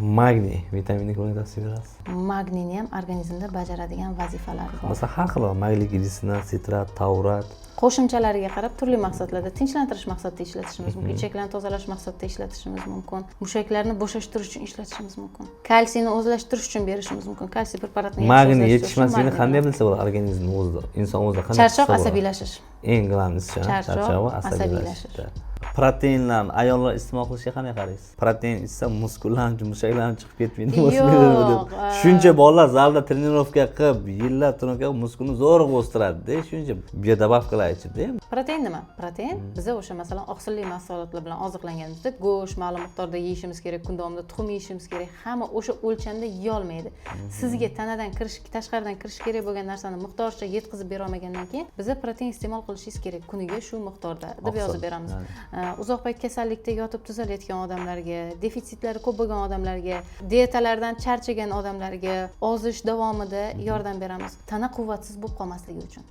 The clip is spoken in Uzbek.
Magniy vitamini kimga tavsiya berasiz? Magniyni ham organizmda bajaradigan vazifalari bor. Masalan, har xil magniy gidrosinat, sitrat, taurat. Qo'shimchalariga qarab turli maqsadlarda tinchlantirish maqsadida ishlatishimiz mumkin, ichaklarni tozalash maqsadida ishlatishimiz mumkin, mushaklarni bo'shashtirish uchun ishlatishimiz mumkin, kalsiyni o'zlashtirish uchun berishimiz mumkin. Kalsiy preparatini Magniy yetishmasligini qanday bilsa bo'ladi organizmni o'zida, inson o'zida qanday? Charchoq, asabiylashish. Eng glavnisi charchoq va asabiylashish. Proteinlarni ayollar iste'mol qilishiga qanday qaraysiz? Protein ichsa muskullarni, mushaklarni chiqib ketmaydi. Yo'q. Shuncha bolalar zalda trenirovka qilib, yillab trenirovka qilib muskulni zo'rg'a o'stiradi-da, shuncha biodobavkalar ichida. Protein nima? Protein biza o'sha masalan oqsilli mahsulotlar bilan oziqlanganimizda go'sht ma'lum miqdorda yeyishimiz kerak, kun davomida tuxum yeyishimiz kerak. Hamma o'sha o'lchamda yeya olmaydi. Sizga tanadan kirish, tashqaridan kirish kerak bo'lgan narsani miqdoricha yetkazib bera olmagandan keyin biza protein iste'mol qilishingiz kerak. Kuniga shu miqdorda deb yozib beramiz. Uzoq payt kasallikda yotib tuzalayotgan odamlarga, defitsitlari ko'p bo'lgan odamlarga, diyetalardan charchagan odamlarga ozish davomida yordam beramiz. Tana quvvatsiz bo'lib qolmasligi uchun.